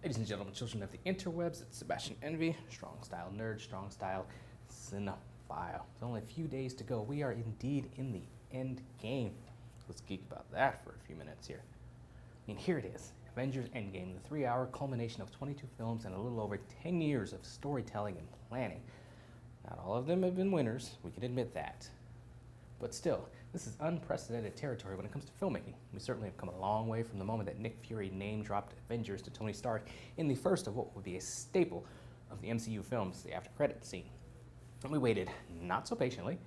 Ladies and gentlemen, children of the interwebs, it's Sebastian Envy, strong style nerd, strong style cinephile. There's only a few days to go. We are indeed in the end game. Let's geek about that for a few minutes here. I mean, here it is, Avengers Endgame, the 3-hour culmination of 22 films and a little over 10 years of storytelling and planning. Not all of them have been winners, we can admit that. But still, this is unprecedented territory when it comes to filmmaking. We certainly have come a long way from the moment that Nick Fury name-dropped Avengers to Tony Stark in the first of what would be a staple of the MCU films, the after-credits scene. And we waited, not so patiently,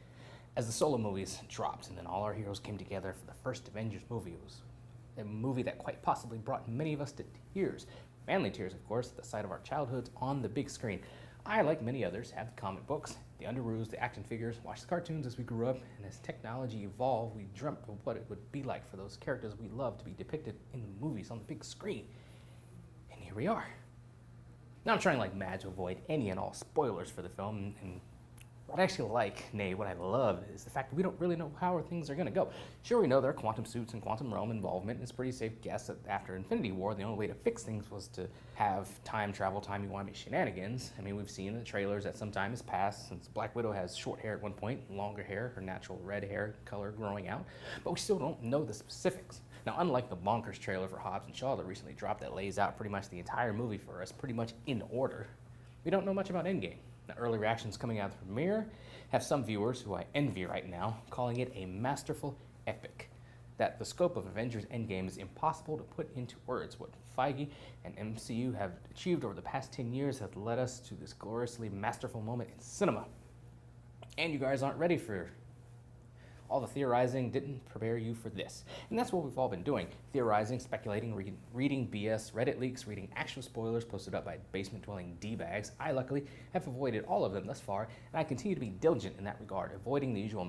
as the solo movies dropped and then all our heroes came together for the first Avengers movie. It was a movie that quite possibly brought many of us to tears. Manly tears, of course, at the sight of our childhoods on the big screen. I, like many others, have the comic books, the Underoos, the action figures, watched the cartoons as we grew up, and as technology evolved, we dreamt of what it would be like for those characters we loved to be depicted in the movies on the big screen. And here we are. Now I'm trying like mad to avoid any and all spoilers for the film, and what I actually like, nay, what I love, is the fact that we don't really know how things are going to go. Sure, we know there are quantum suits and quantum realm involvement, and it's a pretty safe guess that after Infinity War, the only way to fix things was to have time travel, timey-wimey shenanigans. I mean, we've seen in the trailers that some time has passed since Black Widow has short hair at one point, longer hair, her natural red hair color growing out, but we still don't know the specifics. Now, unlike the bonkers trailer for Hobbs and Shaw that recently dropped that lays out pretty much the entire movie for us pretty much in order, we don't know much about Endgame. The early reactions coming out of the premiere have some viewers, who I envy right now, calling it a masterful epic. That the scope of Avengers Endgame is impossible to put into words. What Feige and MCU have achieved over the past 10 years has led us to this gloriously masterful moment in cinema. And you guys aren't ready for all the theorizing didn't prepare you for this. And that's what we've all been doing. Theorizing, speculating, reading BS, Reddit leaks, reading actual spoilers posted up by basement-dwelling D-bags. I, luckily, have avoided all of them thus far, and I continue to be diligent in that regard, avoiding the usual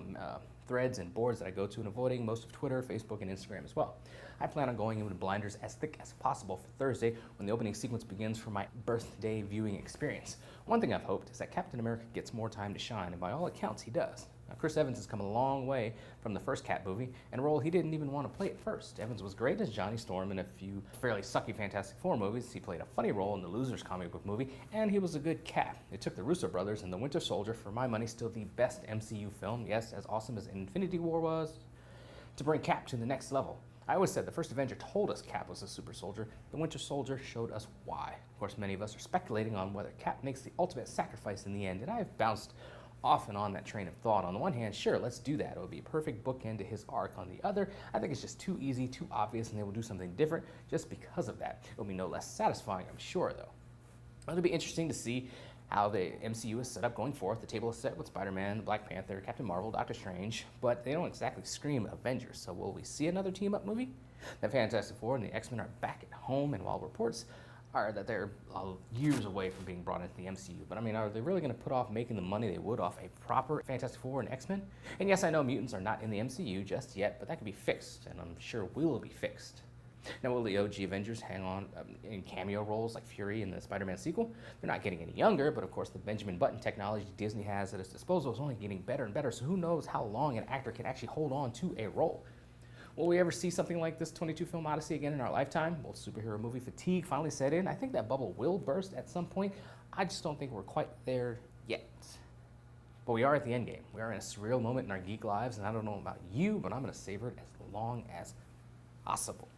threads and boards that I go to, and avoiding most of Twitter, Facebook, and Instagram as well. I plan on going in with blinders as thick as possible for Thursday when the opening sequence begins for my birthday viewing experience. One thing I've hoped is that Captain America gets more time to shine, and by all accounts, he does. Now, Chris Evans has come a long way from the first Cap movie, and a role he didn't even want to play at first. Evans was great as Johnny Storm in a few fairly sucky Fantastic Four movies. He played a funny role in the Losers comic book movie, and he was a good Cap. It took the Russo brothers and the Winter Soldier, for my money, still the best MCU film, yes, as awesome as Infinity War was, to bring Cap to the next level. I always said the first Avenger told us Cap was a super soldier. The Winter Soldier showed us why. Of course, many of us are speculating on whether Cap makes the ultimate sacrifice in the end, and I have bounced off and on that train of thought. On the one hand, sure, let's do that. It would be a perfect bookend to his arc. On the other, I think it's just too easy, too obvious, and they will do something different just because of that. It will be no less satisfying, I'm sure, though. It'll be interesting to see how the MCU is set up going forth. The table is set with Spider-Man, Black Panther, Captain Marvel, Doctor Strange, but they don't exactly scream Avengers. So will we see another team-up movie? The Fantastic Four and the X-Men are back at home, and while reports are that they're years away from being brought into the MCU. But I mean, are they really going to put off making the money they would off a proper Fantastic Four and X-Men? And yes, I know mutants are not in the MCU just yet, but that can be fixed, and I'm sure will be fixed. Now, will the OG Avengers hang on in cameo roles like Fury in the Spider-Man sequel? They're not getting any younger, but of course the Benjamin Button technology Disney has at its disposal is only getting better and better, so who knows how long an actor can actually hold on to a role. Will we ever see something like this 22-film Odyssey again in our lifetime? Will superhero movie fatigue finally set in? I think that bubble will burst at some point. I just don't think we're quite there yet. But we are at the end game. We are in a surreal moment in our geek lives, and I don't know about you, but I'm going to savor it as long as possible.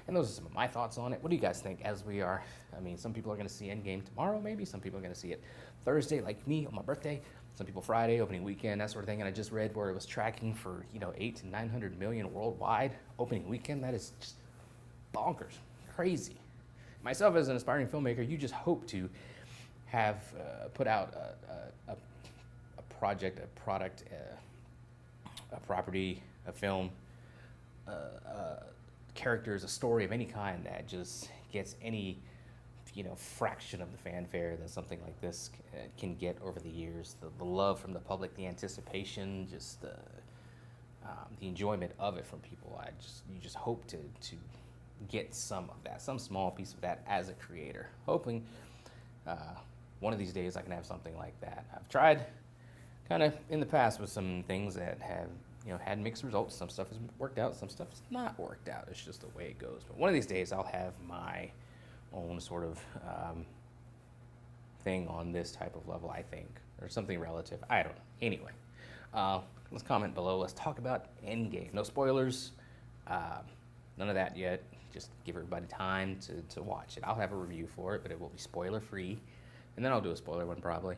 And those are some of my thoughts on it. What do you guys think as we are? I mean, some people are going to see Endgame tomorrow, maybe. Some people are going to see it Thursday, like me, on my birthday. Some people Friday, opening weekend, that sort of thing. And I just read where it was tracking for, 8 to 900 million worldwide opening weekend. That is just bonkers, crazy. Myself, as an aspiring filmmaker, you just hope to have put out a project, a product, a property, a film, characters, a story of any kind that just gets any fraction of the fanfare that something like this can get over the years. The love from the public, the anticipation, just the enjoyment of it from people. You just hope to get some of that, some small piece of that as a creator. Hoping one of these days I can have something like that. I've tried kind of in the past with some things that have had mixed results. Some stuff has worked out, some stuff has not worked out. It's just the way it goes. But one of these days I'll have my own sort of thing on this type of level, I think, or something relative. I don't know. Anyway, let's comment below. Let's talk about Endgame. No spoilers. None of that yet. Just give everybody time to watch it. I'll have a review for it, but it will be spoiler free. And then I'll do a spoiler one probably.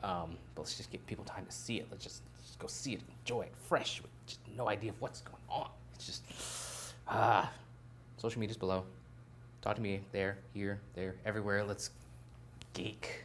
But let's just give people time to see it. Let's just go see it, enjoy it, fresh, with just no idea of what's going on. It's just, social media's below. Talk to me there, here, there, everywhere. Let's geek.